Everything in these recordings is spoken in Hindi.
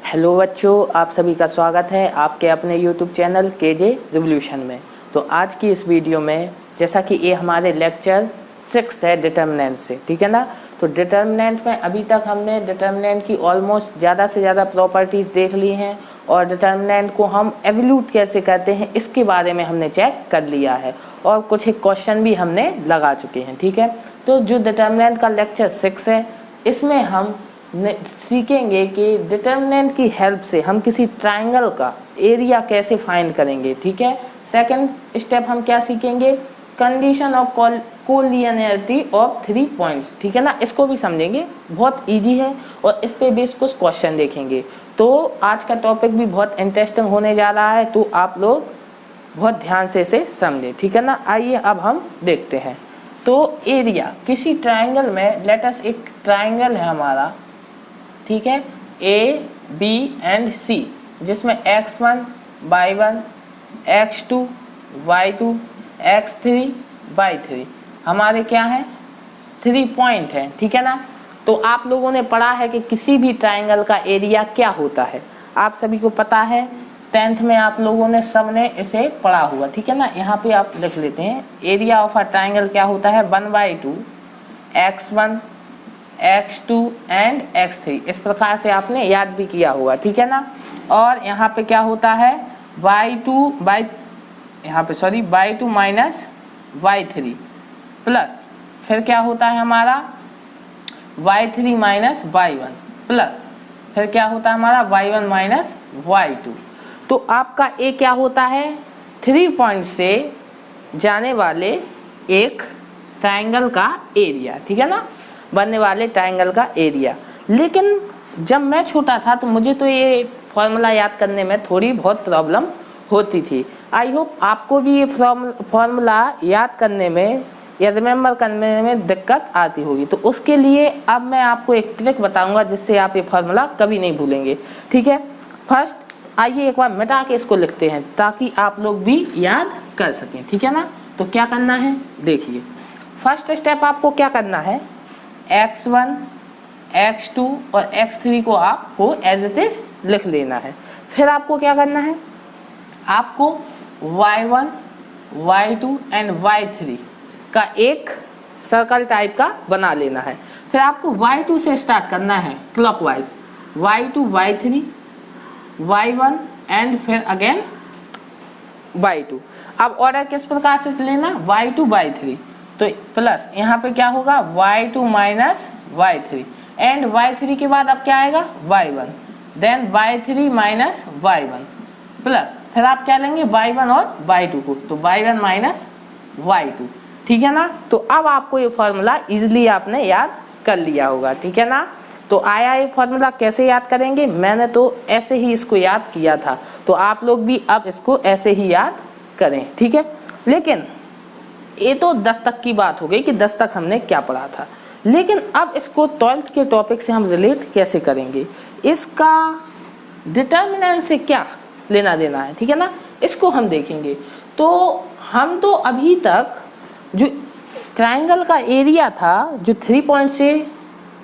हेलो बच्चों, आप सभी का स्वागत है आपके अपने यूट्यूब चैनल केजे रिवोल्यूशन में। तो आज की इस वीडियो में, जैसा कि ये हमारे लेक्चर 6 है डिटर्मिनेंट से, ठीक है ना। तो डिटर्मिनेंट में अभी तक हमने डिटर्मिनेंट की ऑलमोस्ट ज़्यादा से ज़्यादा प्रॉपर्टीज़ देख ली हैं और डिटर्मिनेंट को हम एवल्यूट कैसे करते हैं इसके बारे में हमने चेक कर लिया है और कुछ एक क्वेश्चन भी हमने लगा चुके हैं, ठीक है। तो जो डिटर्मिनेंट का लेक्चर 6 है, इसमें हम सीखेंगे कि डिटर्मिनेंट की हेल्प से हम किसी ट्रायंगल का एरिया कैसे फाइंड करेंगे, ठीक है। सेकंड स्टेप हम क्या सीखेंगे, condition of collinearity of 3 points, ठीक है ना। इसको भी समझेंगे, बहुत इजी है और इस पे बेस कुछ क्वेश्चन देखेंगे। तो आज का टॉपिक भी बहुत इंटरेस्टिंग होने जा रहा है, तो आप लोग बहुत ध्यान से इसे समझें, ठीक है ना। आइए अब हम देखते हैं। तो एरिया किसी ट्रायंगल में, लेट अस एक ट्रायंगल है हमारा, ठीक है, ए बी एंड सी, जिसमें x1 y1 x2 y2 x3 y3 हमारे क्या है 3 पॉइंट है, ठीक है ना। तो आप लोगों ने पढ़ा है कि किसी भी ट्रायंगल का एरिया क्या होता है, आप सभी को पता है, 10th में आप लोगों ने सबने इसे पढ़ा हुआ, ठीक है ना। यहाँ पे आप लिख लेते हैं, एरिया ऑफ अ ट्रायंगल क्या होता है 1/2 x1 x2 एंड x3। इस प्रकार से आपने याद भी किया होगा, ठीक है ना। और यहाँ पे क्या होता है y2 माइनस y3 प्लस, फिर क्या होता है हमारा y3 माइनस y1 प्लस, फिर क्या होता है हमारा y1 माइनस y2। तो आपका ए क्या होता है 3 पॉइंट से जाने वाले एक ट्रायंगल का एरिया, ठीक है ना, बनने वाले ट्रायंगल का एरिया। लेकिन जब मैं छोटा था तो मुझे तो ये फॉर्मूला याद करने में थोड़ी बहुत प्रॉब्लम होती थी। आई होप आपको भी ये फॉर्मूला याद करने में या रिमेम्बर करने में दिक्कत आती होगी। तो उसके लिए अब मैं आपको एक ट्रिक बताऊंगा जिससे आप ये फॉर्मूला कभी नहीं भूलेंगे, ठीक है। फर्स्ट आइए एक बार मिटा के इसको लिखते हैं ताकि आप लोग भी याद कर सकें, ठीक है ना। तो क्या करना है, देखिए, फर्स्ट स्टेप आपको क्या करना है, x1 x2 और x3 को आपको एज इट इज लिख लेना है। फिर आपको क्या करना है, आपको y1 y2 एंड y3 का एक सर्कल टाइप का बना लेना है। फिर आपको y2 से स्टार्ट करना है clockwise, y2 y3 y1 and फिर अगेन y2। अब ऑर्डर किस प्रकार से लेना, y2 y3, तो प्लस यहाँ पे क्या होगा y2 minus y3 and y3 के बाद अब क्या आएगा y1, then y3 minus y1 plus, फिर आप क्या लेंगे y1 और y2 को, तो y1 माइनस y2, ठीक है ना। तो अब आपको ये फॉर्मूला इजीली आपने याद कर लिया होगा, ठीक है ना। तो आया ये फॉर्मूला कैसे याद करेंगे, मैंने तो ऐसे ही इसको याद किया था, तो आप लोग भी अब इसको ऐसे ही याद करें, ठीक है। लेकिन ये तो 10 तक की बात हो गई कि 10 तक हमने क्या पढ़ा था, लेकिन अब इसको 12th के टॉपिक से हम रिलेट कैसे करेंगे, इसका डिटर्मिनेंट से क्या लेना देना है, ठीक है ना, इसको हम देखेंगे। तो हम तो अभी तक जो ट्रायंगल का एरिया था जो 3 पॉइंट से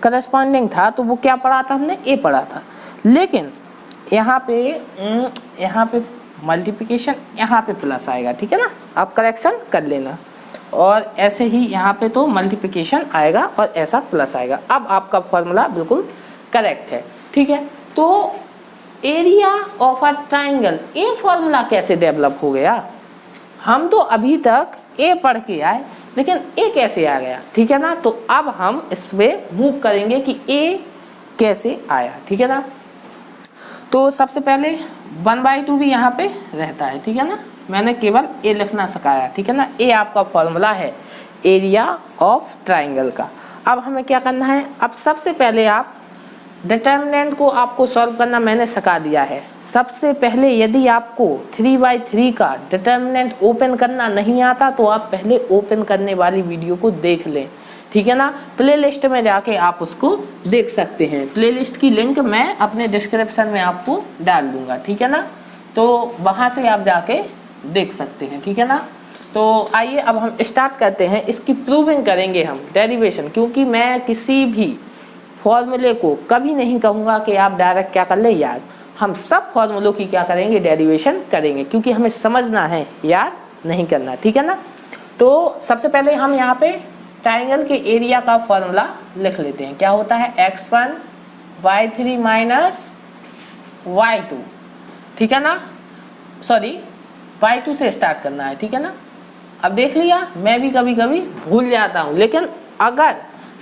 करस्पॉन्डिंग था, तो वो क्या पढ़ा था हमने, ए पढ़ा था। लेकिन यहाँ पे मल्टीप्लिकेशन, यहाँ पे प्लस आएगा, ठीक है ना, आप करेक्शन कर लेना। और ऐसे ही यहाँ पे तो मल्टीप्लिकेशन आएगा और ऐसा प्लस आएगा। अब आपका फॉर्मूला बिल्कुल करेक्ट है, ठीक है। तो एरिया ऑफ अ ट्रायंगल, ये फॉर्मूला कैसे डेवलप हो गया, हम तो अभी तक ए पढ़ के आए, लेकिन ए कैसे आ गया, ठीक है ना। तो अब हम इस पर मूव करेंगे कि ए कैसे आया, ठीक है ना। तो सबसे पहले 1/2 भी यहाँ पे रहता है, ठीक है ना, मैंने केवल ए लिखना सिखाया, ठीक है ना। ए आपका फॉर्मूला है एरिया ऑफ ट्रायंगल का। अब हमें क्या करना है, अब सबसे पहले आप डिटर्मिनेंट को आपको सॉल्व करना मैंने सिखा दिया है। सबसे पहले यदि आपको 3/3 का डिटर्मिनेंट ओपन करना नहीं आता तो आप पहले ओपन करने वाली वीडियो को देख लें, ठीक है ना। प्लेलिस्ट में जाके आप उसको देख सकते हैं, प्लेलिस्ट की लिंक मैं अपने डिस्क्रिप्शन में आपको डाल दूंगा, ठीक है ना। तो वहाँ से आप जाके देख सकते हैं, ठीक है ना। तो आइए अब हम स्टार्ट करते हैं, इसकी प्रूविंग करेंगे हम डेरिवेशन, क्योंकि मैं किसी भी फॉर्मूले को कभी नहीं कहूँगा कि आप डायरेक्ट क्या कर ले याद, हम सब फॉर्मूलों की क्या करेंगे डेरिवेशन करेंगे, क्योंकि हमें समझना है, याद नहीं करना, ठीक है ना। तो सबसे पहले हम यहाँ पे ट्राइंगल के एरिया का फॉर्मूला लिख लेते हैं। क्या होता है x1 y3 माइनस y2, ठीक है ना, सॉरी y2 से स्टार्ट करना है, ठीक है ना। अब देख लिया, मैं भी कभी कभी भूल जाता हूँ, लेकिन अगर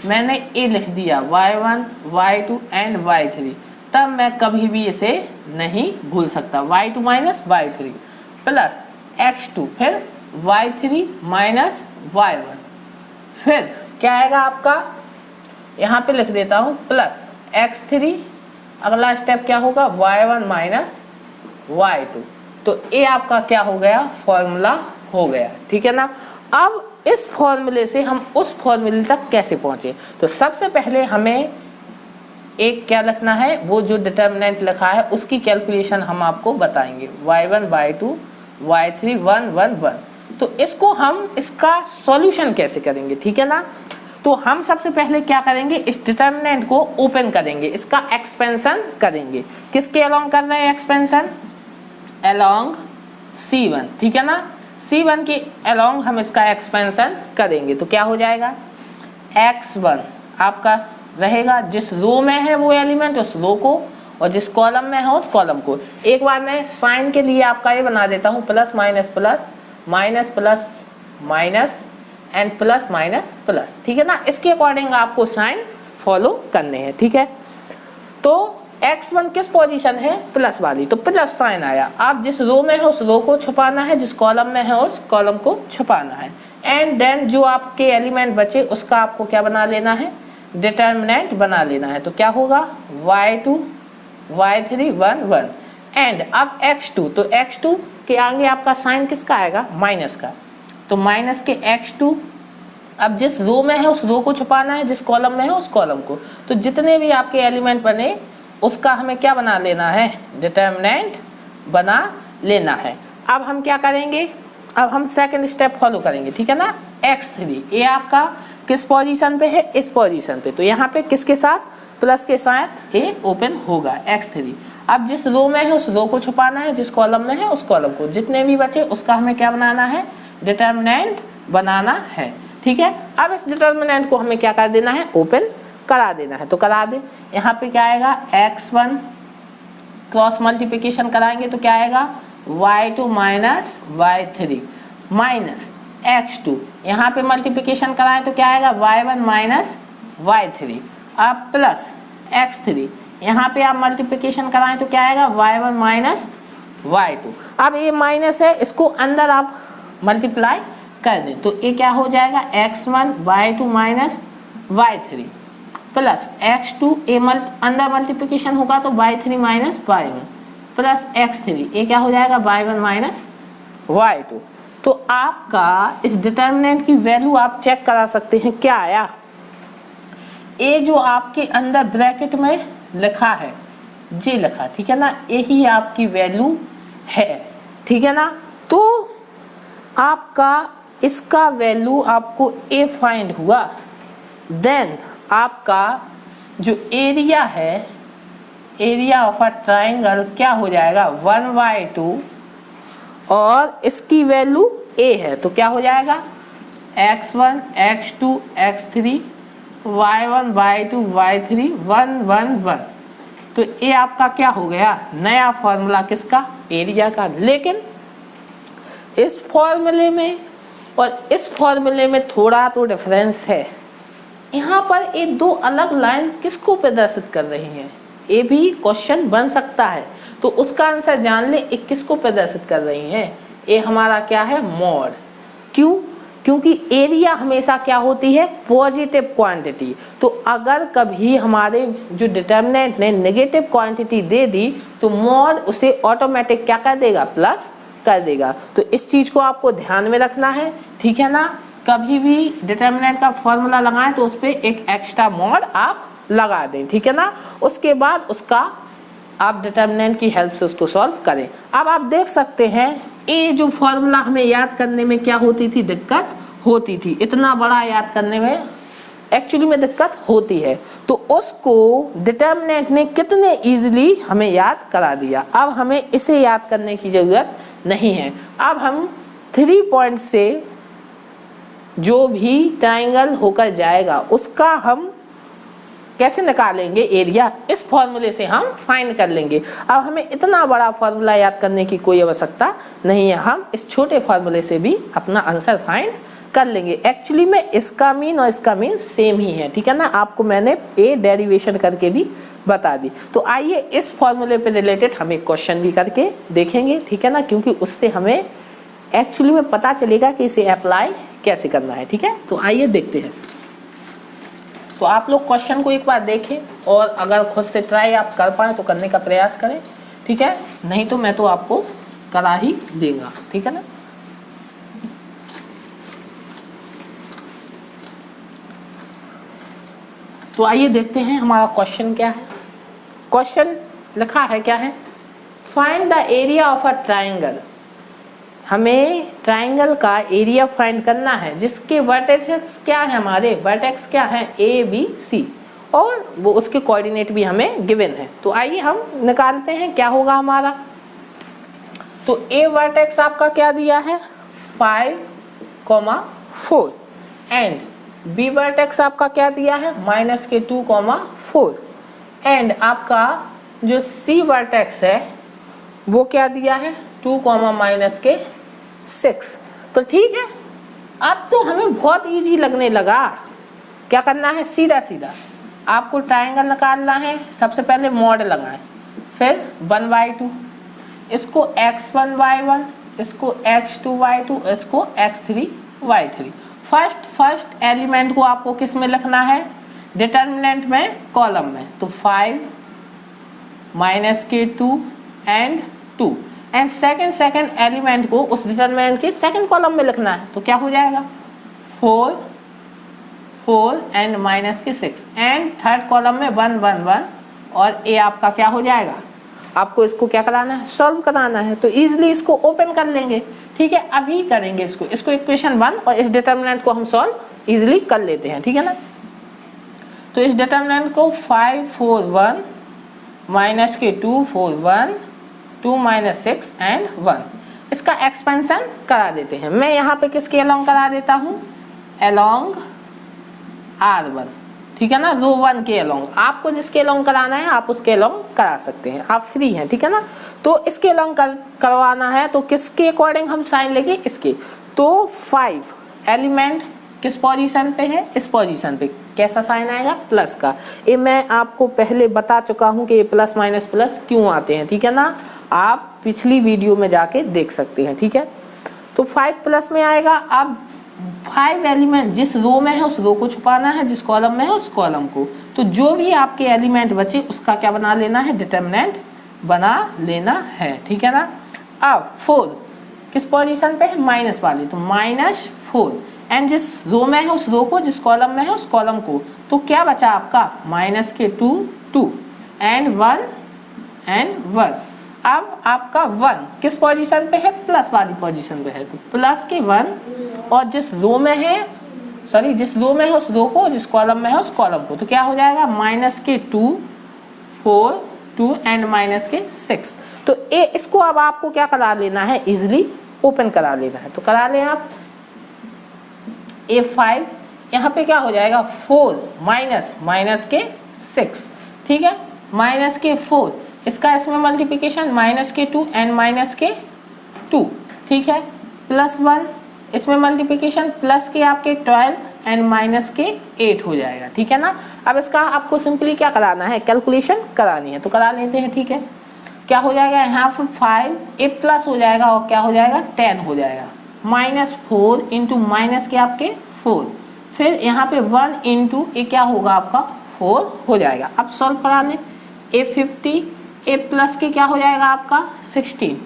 मैंने ए लिख दिया y1 y2 एंड y3 तब मैं कभी भी इसे नहीं भूल सकता। y2 minus y3 plus x2 फिर y3 माइनस y1, फिर क्या आएगा आपका, यहाँ पे लिख देता हूँ प्लस x3, अगला स्टेप क्या होगा y1 माइनस y2। तो ये आपका क्या हो गया, फॉर्मूला हो गया, ठीक है ना। अब इस फॉर्मूले से हम उस फॉर्मूले तक कैसे पहुंचे, तो सबसे पहले हमें एक क्या लिखना है, वो जो डिटर्मिनेंट लिखा है उसकी कैलकुलेशन हम आपको बताएंगे, y1 y2 y3 1 1 1। तो इसको हम इसका सॉल्यूशन कैसे करेंगे, ठीक है ना। तो हम सबसे पहले क्या करेंगे, इस डिटर्मिनेंट को ओपन करेंगे, इसका एक्सपेंशन करेंगे। किसके अलोंग कर रहे हैं एक्सपेंशन, अलोंग C1, ठीक है ना। C1 के अलोंग हम इसका एक्सपेंशन करेंगे तो क्या हो जाएगा, x1 आपका रहेगा जिस रो में है वो एलिमेंट उस रो को, और जिस कॉलम में है उस कॉलम को। एक बार मैं साइन के लिए आपका ये बना देता हूँ, plus minus plus minus plus minus and plus minus plus, ठीक है ना। इसके अकॉर्डिंग आपको साइन फॉलो करने हैं, ठीक है। तो x1 किस पोजीशन है, प्लस वाली, तो प्लस साइन आया। आप जिस रो में है उस रो को छुपाना है, जिस कॉलम में है उस कॉलम को छुपाना है। एंड देन जो आपके एलिमेंट बचे उसका आपको क्या बना लेना है, डिटर्मिनेंट बना लेना है। तो क्या होगा y2 y3 1 1 एंड अब x2, तो x2 के आगे आपका साइन किसका आएगा, माइनस का। तो माइनस के x2, अब जिस रो में है उस रो को छुपाना है, जिस कॉलम में है उस कॉलम को। तो जितने भी आपके एलिमेंट बने उसका हमें क्या बना लेना है, डिटर्मिनेंट बना लेना है। अब हम क्या करेंगे, अब हम सेकंड स्टेप फॉलो करेंगे, ठीक है ना। x3 ये आपका किस पोजीशन पे है, इस पोजीशन पे, तो यहाँ पे किसके साथ, प्लस के साथ ये ओपन होगा x3। अब जिस रो में है उस रो को छुपाना है, जिस कॉलम में है उस कॉलम को, जितने भी बचे उसका हमें क्या बनाना है, डिटर्मिनेंट बनाना है, ठीक है। अब इस डिटर्मिनेंट को हमें क्या कर देना है, ओपन करा देना है। तो करा दे, यहाँ पे क्या आएगा x1 क्रॉस मल्टीप्लिकेशन कराएंगे तो क्या आएगा y2 minus y3 minus x2, यहाँ पे मल्टीप्लिकेशन कराएं तो क्या आएगा y1 माइनस y3, अब प्लस x3, यहाँ पे आप मल्टीप्लिकेशन कराएं तो क्या आएगा y1 माइनस y2। अब ये माइनस है, इसको अंदर आप मल्टीप्लाई कर दें तो ये क्या हो जाएगा x1 y2 minus y3 plus x2, ए अंदर मल्टीप्लिकेशन होगा तो y3 minus y1 plus x3, ये क्या हो जाएगा y1 माइनस y2। तो आपका इस डिटर्मिनेंट की वैल्यू आप चेक करा सकते हैं क्या आया, ये जो आपके अंदर ब्रैकेट में लिखा है जे लिखा, ठीक है ना, यही आपकी वैल्यू है, ठीक है ना। तो आपका इसका वैल्यू आपको ए फाइंड हुआ, देन आपका जो एरिया है, एरिया ऑफ अ ट्राइंगल क्या हो जाएगा 1/2 और इसकी वैल्यू a है तो क्या हो जाएगा x1 x2 x3 y1 y2 y3 1 1 1। तो ये आपका क्या हो गया, नया फॉर्मूला किसका, एरिया का। लेकिन इस फॉर्मूले में और इस फॉर्मूले में थोड़ा तो डिफरेंस है। यहाँ पर ये दो अलग लाइन किसको प्रदर्शित कर रही हैं, ये भी क्वेश्चन बन सकता है। तो उसका आंसर जान ले, ये किसको प्रदर्शित कर रही हैं, ये हमारा क्या है मॉड। क्यों, क्योंकि एरिया हमेशा क्या होती है पॉजिटिव क्वांटिटी। तो अगर कभी हमारे जो डिटर्मिनेंट ने नेगेटिव क्वांटिटी दे दी तो मॉड उसे ऑटोमेटिक क्या कर देगा, प्लस कर देगा। तो इस चीज को आपको ध्यान में रखना है, ठीक है ना। कभी भी डिटर्मिनेंट का फॉर्मूला लगाएं तो उस पर एक एक्स्ट्रा मॉड आप लगा दें, ठीक है ना। उसके बाद उसका आप डिटर्मिनेंट की हेल्प से उसको सॉल्व करें। अब आप देख सकते हैं ये जो फॉर्मूला हमें याद करने में क्या होती थी, दिक्कत होती थी। इतना बड़ा याद करने में एक्चुअली में दिक्कत होती है। तो तो उसको डिटर्मिनेंट ने कितने इजीली हमें याद करा दिया। अब हमें इसे याद करने की ज़रूरत नहीं है। अब हम 3 पॉइंट से जो भी ट्राइंगल होकर जाएगा उसका हम कैसे निकालेंगे एरिया, इस फॉर्मूले से हम फाइंड कर लेंगे। अब हमें इतना बड़ा फॉर्मूला याद करने की कोई आवश्यकता नहीं है, हम इस छोटे फॉर्मूले से भी अपना आंसर फाइंड कर लेंगे। एक्चुअली में इसका मीन और इसका मीन सेम ही है, ठीक है ना। आपको मैंने ए डेरिवेशन करके भी बता दी। तो आइए इस फॉर्मूले पे रिलेटेड हम एक क्वेश्चन भी करके देखेंगे, ठीक है ना, क्योंकि उससे हमें एक्चुअली में पता चलेगा कि इसे अप्लाई कैसे करना है, ठीक है। तो आइए देखते हैं। तो आप लोग क्वेश्चन को एक बार देखें और अगर खुद से ट्राई आप कर पाए तो करने का प्रयास करें, ठीक है, नहीं तो मैं तो आपको करा ही देगा, ठीक है ना। तो आइए देखते हैं हमारा क्वेश्चन क्या है। क्वेश्चन लिखा है क्या है, find the area of a triangle. हमें ट्राइंगल का एरिया फाइंड करना है जिसके वर्टेक्स क्या है, हमारे वर्टेक्स क्या है ए बी सी, और वो उसके कोऑर्डिनेट भी हमें गिवन है। तो आइए हम निकालते हैं क्या होगा हमारा। तो ए वर्टेक्स आपका क्या दिया है 5,4 एंड बी वर्टेक्स आपका क्या दिया है -2,4 एंड आपका जो सी वर्टेक्स है वो क्या दिया है 2,-6। तो ठीक है, अब तो हमें बहुत इजी लगने लगा। क्या करना है, सीधा सीधा आपको ट्राइंगल निकालना है। सबसे पहले मॉड लगाएं, फिर 1/2, इसको x1y1, इसको x2y2, इसको x3y3। फर्स्ट एलिमेंट को आपको किस में लिखना है, डिटर्मिनेंट में, कॉलम में। तो 5 -2 एंड 2 एंड सेकंड एलिमेंट को उस डिटर्मिनेंट के सेकंड कॉलम में लिखना है। तो क्या हो जाएगा 4 एंड -6 एंड थर्ड कॉलम में 1 1 1 और ए आपका क्या हो जाएगा, आपको इसको क्या कराना है, सॉल्व कराना है। तो इजीली इसको ओपन कर लेंगे, ठीक है। अभी करेंगे इसको इक्वेशन 1 और इस डिटर्मिनेंट को हम सॉल्व इजीली कर लेते हैं, ठीक है ना। तो इस डिटर्मिनेंट को 5 4 1 -2 4 1 2 -6 एंड 1, इसका एक्सपेंशन करा देते हैं। मैं यहाँ पे किसके अलोंग करा देता हूँ, अलोंग R1, ठीक है ना, रो 1 के अलोंग। आपको जिसके अलोंग कराना है आप उसके अलोंग करा सकते हैं, आप फ्री हैं, ठीक है ना। तो इसके अलोंग करवाना है तो किसके अकॉर्डिंग हम साइन लेंगे, इसके। तो 5 एलिमेंट किस पोजीशन पे है, इस पोजीशन पे। कैसा साइन आएगा, प्लस का। ये मैं आपको पहले बता चुका हूँ कि ये प्लस माइनस प्लस क्यों आते हैं, ठीक है ना। आप पिछली वीडियो में जाके देख सकते हैं, ठीक है। तो 5 प्लस में आएगा। अब 5 एलिमेंट जिस रो में है उस रो को छुपाना है, जिस कॉलम में है उस कॉलम को। तो जो भी आपके एलिमेंट बचे उसका क्या बना लेना है, डिटर्मिनेंट बना लेना है, ठीक है ना। अब 4 किस पोजीशन पे है, माइनस वाली, तो -4 एंड जिस रो में है उस रो को, जिस कॉलम में है उस कॉलम को। तो क्या बचा आपका -2 एंड 1 एंड 1। अब आपका 1 किस पोजीशन पे है, प्लस वाली पोजीशन पे है, तो प्लस के 1 और जिस रो में है, सॉरी जिस रो में है उस रो को, जिस कॉलम में है उस कॉलम को। तो क्या हो जाएगा -2 4 2 एंड -6। तो ए इसको अब आपको क्या करा लेना है, इजिली ओपन करा लेना है। तो करा लें आप। A5 यहाँ पे क्या हो जाएगा 4 -6, ठीक है, -4, इसका इसमें मल्टीप्लिकेशन -2 एंड -2, ठीक है, +1 इसमें मल्टीप्लिकेशन प्लस के आपके 12 एंड -8 हो जाएगा, ठीक है ना। अब इसका आपको सिंपली क्या कराना है, कैलकुलेशन करानी है, तो करा लेते हैं, ठीक है। क्या हो जाएगा यहाँ पर 5 ए प्लस हो जाएगा और क्या हो जाएगा 10 हो जाएगा, -4 इंटू माइनस के आपके 4, फिर यहाँ पे 1 इंटू ए क्या होगा आपका 4 हो जाएगा। अब सॉल्व करा लें। A50 ए प्लस के क्या हो जाएगा आपका 16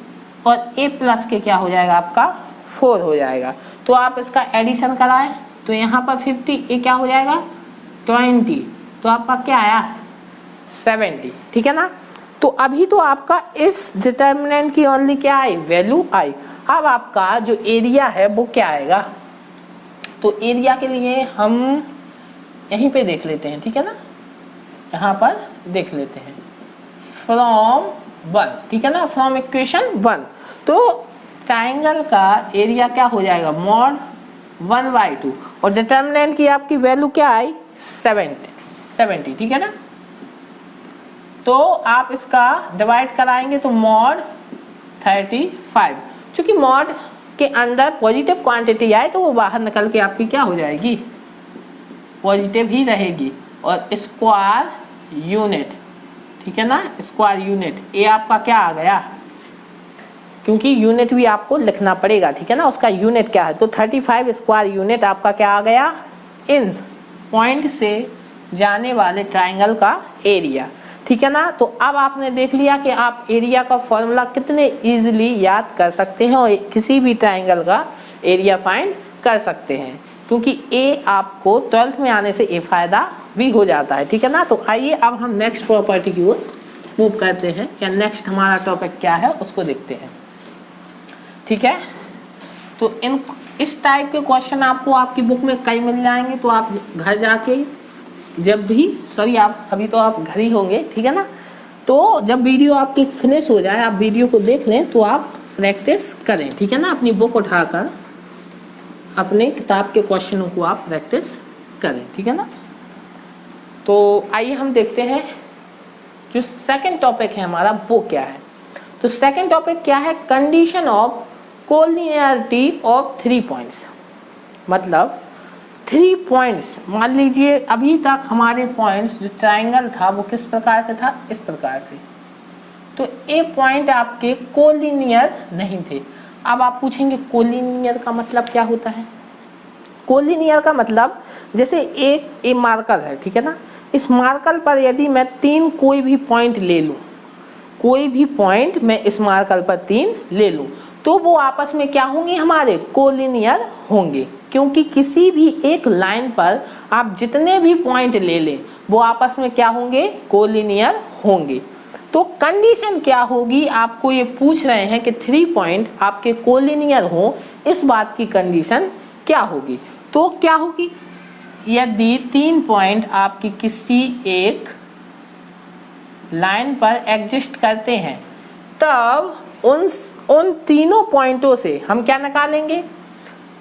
और ए प्लस के क्या हो जाएगा आपका 4 हो जाएगा। तो आप इसका एडिशन कराएं तो यहाँ पर 50 ए क्या हो जाएगा 20, तो आपका क्या आया 70, ठीक है ना। तो अभी तो आपका इस डिटर्मिनेंट की ओनली क्या आई, वैल्यू आई। अब आपका जो एरिया है वो क्या आएगा, तो एरिया के लिए हम यहीं पे देख लेते हैं, ठीक है ना। यहाँ पर देख लेते हैं फ्रॉम 1, ठीक है ना, फ्रॉम इक्वेशन 1। तो ट्राइंगल का एरिया क्या हो जाएगा, मॉड 1/2 और डिटर्मिनेंट की आपकी वैल्यू क्या आई 70, ठीक है ना। तो आप इसका डिवाइड कराएंगे तो मॉड 35, क्योंकि मॉड के अंदर पॉजिटिव क्वांटिटी आए तो वो बाहर निकल के आपकी क्या हो जाएगी, पॉजिटिव ही रहेगी। और स्क्वायर यूनिट, ठीक है ना, स्क्वायर यूनिट, ये आपका क्या आ गया, क्योंकि यूनिट भी आपको लिखना पड़ेगा, ठीक है ना, उसका यूनिट क्या है। तो 35 स्क्वायर यूनिट आपका क्या आ गया, इन पॉइंट से जाने वाले ट्राइंगल का एरिया, ठीक है ना। तो अब आपने देख लिया कि आप एरिया का फॉर्मूला कितने इजीली याद कर सकते हैं और किसी भी ट्राइंगल का एरिया फाइंड कर सकते हैं, क्योंकि ए आपको 12th में आने से ए फायदा भी हो जाता है, ठीक है ना। तो आइए अब हम नेक्स्ट प्रॉपर्टी की ओर मूव करते हैं, या नेक्स्ट हमारा टॉपिक क्या है उसको देखते हैं, ठीक है। तो इस टाइप के क्वेश्चन आपको आपकी बुक में कई मिल जाएंगे, तो आप घर जाके जब भी, सॉरी आप अभी तो आप घर ही होंगे, ठीक है ना, तो जब वीडियो आपकी फिनिश हो जाए आप वीडियो को देख लें तो आप प्रैक्टिस करें, ठीक है ना। अपनी बुक उठाकर अपने किताब के क्वेश्चनों को आप प्रैक्टिस करें, ठीक है ना। तो आइए हम देखते हैं जो सेकंड टॉपिक है हमारा वो क्या है। तो सेकंड टॉपिक क्या है, condition of collinearity of 3 points. मतलब 3 पॉइंट्स, मान लीजिए अभी तक हमारे पॉइंट्स जो ट्राइंगल था वो किस प्रकार से था, इस प्रकार से। तो ए पॉइंट आपके कोलिनियर नहीं थे। अब आप पूछेंगे कोलिनियर का मतलब क्या होता है। कोलिनियर का मतलब जैसे एक ए मार्कर है, ठीक है ना, इस मार्कर पर यदि मैं 3 कोई भी पॉइंट ले लूँ, कोई भी पॉइंट मैं इस मार्कर पर 3 ले लूँ, तो वो आपस में क्या होंगे, हमारे कोलिनियर होंगे। क्योंकि किसी भी एक लाइन पर आप जितने भी पॉइंट ले लें वो आपस में क्या होंगे, कोलिनियर होंगे। तो कंडीशन क्या होगी, आपको ये पूछ रहे हैं कि 3 पॉइंट आपके कोलिनियर हो, इस बात की कंडीशन क्या होगी। तो क्या होगी, यदि 3 पॉइंट आपकी किसी एक लाइन पर एग्जिस्ट करते हैं, तब उन तीनों पॉइंटों से हम क्या निकालेंगे,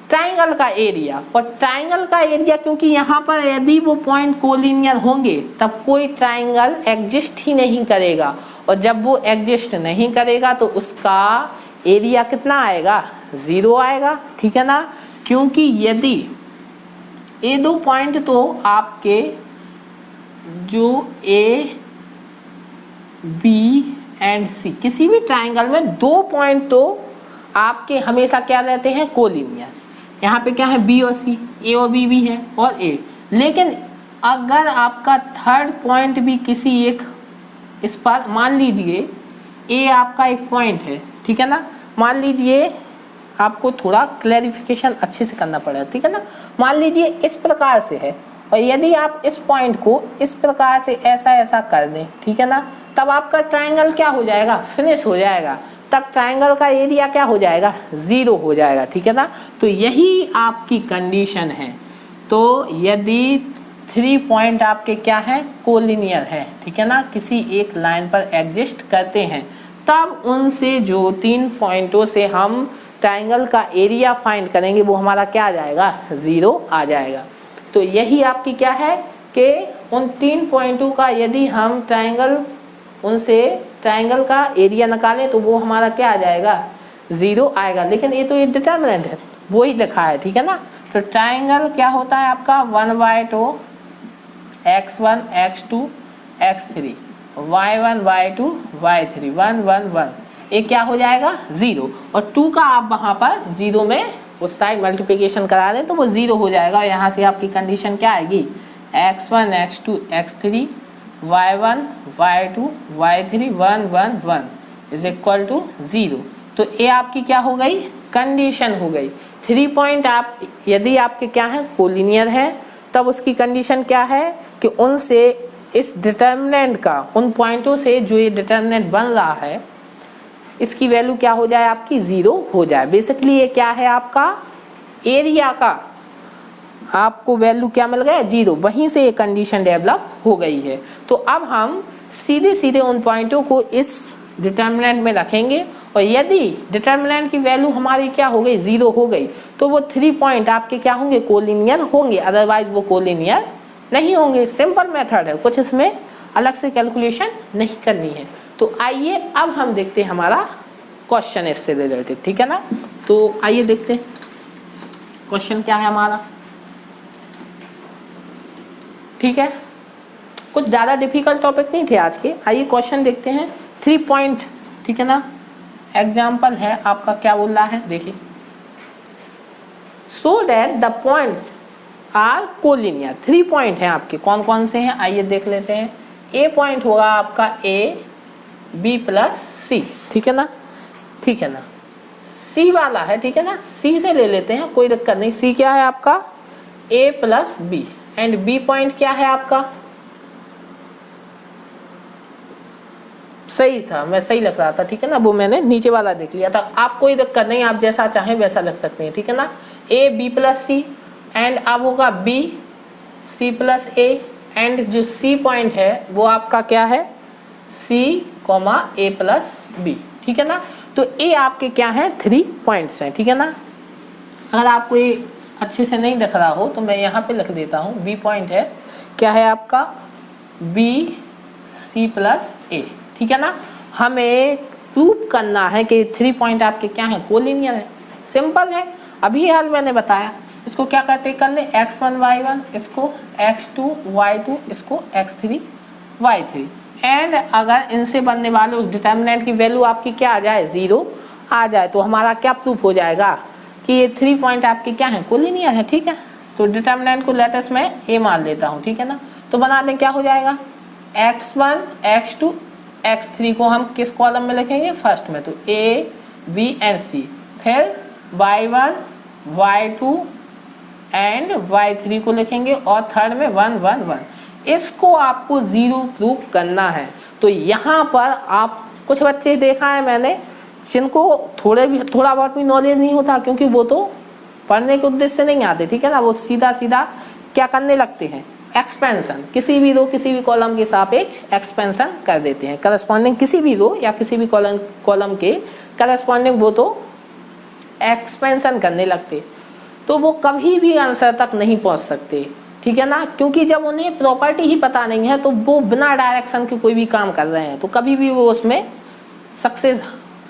ट्राइंगल का एरिया। और ट्राइंगल का एरिया, क्योंकि यहाँ पर यदि वो पॉइंट कोलिनियर होंगे तब कोई ट्राइंगल एग्जिस्ट ही नहीं करेगा, और जब वो एग्जिस्ट नहीं करेगा तो उसका एरिया कितना आएगा, 0 आएगा, ठीक है ना। क्योंकि यदि ये 2 पॉइंट तो आपके जो ए बी एंड सी, किसी भी ट्राइंगल में 2 पॉइंट तो आपके हमेशा क्या रहते हैं, कोलिनियर। यहाँ पे क्या है, बी और सी, ए और बी भी है और ए। लेकिन अगर आपका थर्ड पॉइंट भी किसी एक, इस पर मान लीजिए ए आपका एक पॉइंट है, ठीक है ना, मान लीजिए आपको थोड़ा क्लैरिफिकेशन अच्छे से करना पड़ेगा, ठीक है ना। मान लीजिए इस प्रकार से है, और यदि आप इस पॉइंट को इस प्रकार से ऐसा ऐसा कर दें, ठीक है ना, तब आपका ट्राइंगल क्या हो जाएगा, फिनिश हो जाएगा। तब ट्राइंगल का एरिया क्या हो जाएगा, 0 हो जाएगा, ठीक है ना। तो यही आपकी कंडीशन है। तो यदि 3 पॉइंट आपके क्या है, कोलिनियर है, ठीक है ना, किसी एक लाइन पर एग्जिस्ट करते हैं, तब उनसे जो 3 पॉइंटों से हम ट्राइंगल का एरिया फाइंड करेंगे वो हमारा क्या आ जाएगा, 0 आ जाएगा। तो यही आपकी क्या है कि उन 3 पॉइंटों का यदि हम उनसे ट्राइंगल का एरिया निकालें तो वो हमारा क्या आ जाएगा, 0 आएगा। लेकिन ये तो ये डिटर्मिनेंट है, वो ही लिखा है, ठीक है ना। तो ट्राइंगल क्या होता है आपका, 1/2 x1 x2 x3 y1 y2 y3 1 1 1, ये क्या हो जाएगा, 0। और 2 का आप वहाँ पर 0 में उस साइड मल्टीप्लिकेशन करा दें तो वो 0 हो जाएगा। और यहाँ से आपकी कंडीशन क्या आएगी, x1 x2 x3 y1 y2 y3 1 1 1 is equal to 0। तो ये आपकी क्या हो गई, कंडीशन हो गई। 3 पॉइंट आप यदि आपके क्या है, कोलिनियर है, तब उसकी कंडीशन क्या है कि उनसे इस डिटर्मिनेंट का, उन पॉइंटों से जो ये डिटर्मिनेंट बन रहा है, इसकी वैल्यू क्या हो जाए, आपकी 0 हो जाए। बेसिकली ये क्या है, आपका एरिया का आपको वैल्यू क्या मिल गया, 0। वहीं से ये कंडीशन डेवलप हो गई है। तो अब हम सीधे सीधे उन पॉइंटों को इस डिटर्मिनेंट में रखेंगे और यदि डिटर्मिनेंट की वैल्यू हमारी क्या हो गई, 0 हो गई, तो वो 3 पॉइंट आपके क्या होंगे, कोलिनियर होंगे, अदरवाइज वो कोलिनियर नहीं होंगे। सिंपल मेथड है, कुछ इसमें अलग से कैलकुलेशन नहीं करनी है। तो आइए अब हम देखते हैं हमारा क्वेश्चन इससे रिलेटेड, ठीक है ना। तो आइए देखते हैं क्वेश्चन क्या है हमारा, ठीक है। कुछ ज़्यादा डिफिकल्ट टॉपिक नहीं थे आज के। आइए क्वेश्चन देखते हैं। 3 पॉइंट, ठीक है ना, एग्जाम्पल है आपका, क्या बोल रहा है देखिए। So that the points are collinear. 3 point हैं आपके, कौन कौन से हैं आइए देख लेते हैं। ए पॉइंट होगा आपका ए बी प्लस सी, ठीक है ना, ठीक है ना। सी वाला है, ठीक है ना, सी से ले लेते हैं, कोई दिक्कत नहीं। सी क्या है आपका, A plus B, and B point क्या है आपका, सही था, मैं सही लग रहा था, ठीक है ना, वो मैंने नीचे वाला देख लिया था। आप कोई दिक्कत नहीं, आप जैसा चाहें वैसा लग सकते हैं, ठीक है ना। A B plus C, and अब होगा B C plus A, and जो सी पॉइंट है वो आपका क्या है, C comma A plus B, ठीक है ना। तो ए आपके क्या है, 3 पॉइंट्स हैं, ठीक है ना। अगर आपको ये अच्छे से नहीं दिख रहा हो तो मैं यहाँ पे लिख देता हूँ। बी पॉइंट है, क्या है आपका, बी सी प्लस ए, ठीक है ना। हमें प्रूव करना है कि 3 पॉइंट आपके क्या हैं, कोलिनियर है। सिंपल है, अभी हाल मैंने बताया। इसको क्या कहते हैं, कर ले x1 y1, इसको x2 y2, इसको x3 y3, एंड अगर इनसे बनने वाले उस डिटर्मिनेंट की वैल्यू आपकी क्या आ जाए, 0 आ जाए, तो हमारा क्या प्रूफ हो जाएगा कि ये 3 पॉइंट आपके क्या हैं, कोलिनियर है, ठीक है। तो डिटर्मिनेंट को लेटेस्ट में ए मान लेता हूँ, ठीक है ना। तो बना दें, क्या हो जाएगा, x1 x2 x3 को हम किस कॉलम में लिखेंगे, फर्स्ट में, तो ए बी एंड सी, फिर y1 y2 एंड y3 को लिखेंगे, और थर्ड में 1 1 1। इसको आपको 0 प्रूव करना है। तो यहाँ पर आप कुछ बच्चे देखा है मैंने जिनको थोड़ा बहुत भी नॉलेज नहीं होता, क्योंकि वो तो पढ़ने के उद्देश्य से नहीं आते, ठीक है ना। वो सीधा सीधा क्या करने लगते हैं, एक्सपेंशन, किसी भी रो किसी भी कॉलम के सापेक्ष एक्सपेंशन कर देते हैं। करस्पॉन्डिंग किसी भी रो या किसी भी कॉलम के करस्पॉन्डिंग वो तो एक्सपेंशन करने लगते, तो वो कभी भी आंसर तक नहीं पहुंच सकते, ठीक है ना। क्योंकि जब उन्हें प्रॉपर्टी ही पता नहीं है तो वो बिना डायरेक्शन के कोई भी काम कर रहे हैं, तो कभी भी वो उसमें सक्सेस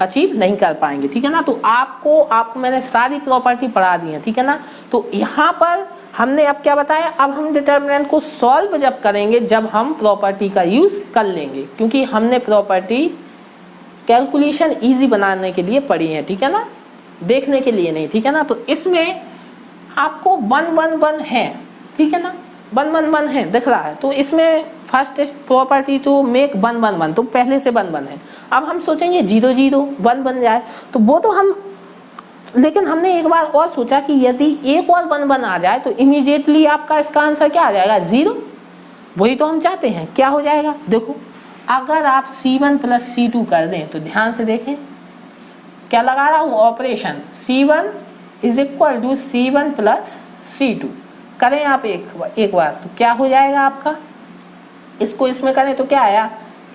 अचीव नहीं कर पाएंगे, ठीक है ना। तो आपको मैंने सारी प्रॉपर्टी पढ़ा दी है, ठीक है ना। तो यहाँ पर हमने अब क्या बताया, अब हम डिटर्मिनेंट को सॉल्व जब करेंगे, जब हम प्रॉपर्टी का यूज कर लेंगे, क्योंकि हमने प्रॉपर्टी कैलकुलेशन ईजी बनाने के लिए पढ़ी है, ठीक है ना, देखने के लिए नहीं, ठीक है ना। तो इसमें आपको 1 1 1 है, ठीक है ना, 1 1 1 है दिख रहा है। तो इसमें फर्स्ट प्रॉपर्टी तो मेक 1 1 1, तो पहले से 1 1 है। अब हम सोचेंगे 0 0 1 बन जाए, तो वो तो हम, लेकिन हमने एक बार और सोचा कि यदि एक और 1 1 आ जाए तो इमीडिएटली आपका इसका आंसर क्या आ जाएगा, 0। वही तो हम चाहते हैं। क्या हो जाएगा, देखो, अगर आप C1 प्लस C2 कर दें, तो ध्यान से देखें क्या लगा रहा हूँ, operation C1 is equal to C1 plus C2 करें आप एक बार, तो क्या हो जाएगा आपका, इसको इसमें करें तो क्या आया,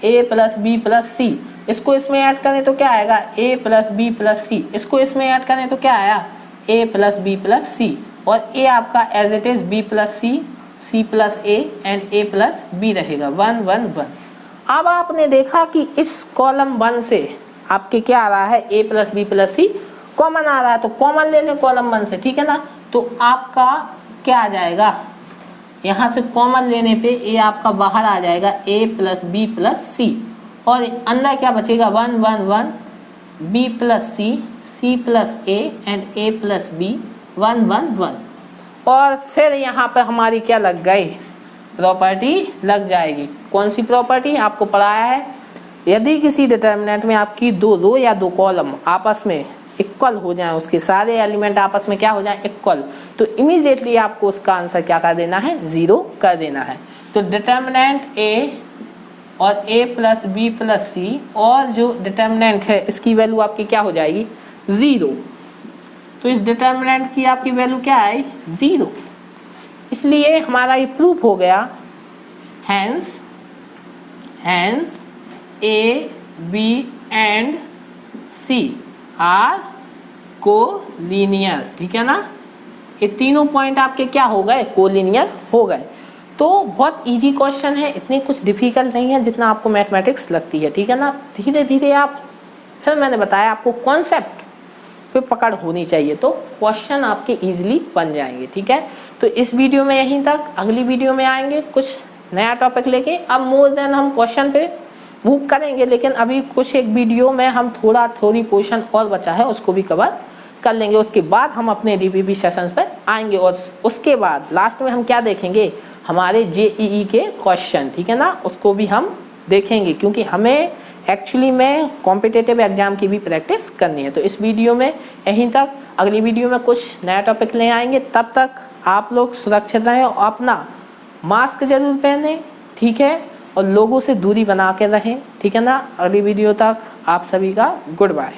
A plus B plus C, इसको इसमें ऐड करें तो क्या आएगा, A plus B plus C, इसको इसमें ऐड करें तो क्या आया, A plus B plus C, और A आपका as it is B plus C, C plus A and A plus B रहेगा, 1 1 1। अब आपने देखा कि इस कॉलम 1 से आपके क्या आ रहा है, A plus B plus C common आ रहा है, तो कॉमन ले लें कॉलम 1 से, ठीक है ना। तो आपका क्या आ जाएगा, यहाँ से कॉमन लेने पे A आपका बाहर आ जाएगा, A plus B plus C, और अंदर क्या बचेगा, 1 1 1 B plus C, C plus A and A plus B, 1 1 1। और फिर यहाँ पर हमारी क्या लग गई, प्रॉपर्टी लग जाएगी। कौन सी प्रॉपर्टी, आपको पढ़ाया है, यदि किसी डिटर्मिनेंट में आपकी 2 रो या 2 कॉलम आपस में इक्वल हो जाए, उसके सारे एलिमेंट आपस में क्या हो जाए, इक्वल, तो इमीडिएटली आपको उसका आंसर क्या कर देना है, 0 कर देना है। तो डिटर्मिनेंट A और A plus B plus C, और जो डिटर्मिनेंट है इसकी वैल्यू आपकी क्या हो जाएगी, 0। तो इस डिटर्मिनेंट की आपकी वैल्यू क्या आई, 0। इसलिए हमारा ये प्रूफ हो गया, hence Hence A, B and C are collinear, ठीक है ना। ये तीनों पॉइंट आपके क्या हो गए, कोलिनियर हो गए। तो बहुत इजी क्वेश्चन है, इतनी कुछ डिफिकल्ट नहीं है जितना आपको मैथमेटिक्स लगती है, ठीक है ना। धीरे धीरे आप, फिर मैंने बताया आपको कॉन्सेप्ट पे पकड़ होनी चाहिए तो क्वेश्चन आपके इजीली बन जाएंगे, ठीक है। तो इस वीडियो में यहीं तक, अगली वीडियो में आएंगे कुछ नया टॉपिक लेके। अब मोर देन हम क्वेश्चन पे मूव करेंगे, लेकिन अभी कुछ एक वीडियो में हम थोड़ी पोर्शन और बचा है उसको भी कवर कर लेंगे। उसके बाद हम अपने DPP सेशंस पर आएंगे और उसके बाद लास्ट में हम क्या देखेंगे, हमारे JEE के क्वेश्चन, ठीक है ना, उसको भी हम देखेंगे क्योंकि हमें एक्चुअली में कॉम्पिटिटिव एग्जाम की भी प्रैक्टिस करनी है। तो इस वीडियो में यहीं तक, अगली वीडियो में कुछ नया टॉपिक ले आएंगे। तब तक आप लोग सुरक्षित रहें और अपना मास्क जरूर पहनें, ठीक है, और लोगों से दूरी बना के रहें, ठीक है ना। अगली वीडियो तक आप सभी का गुड बाय।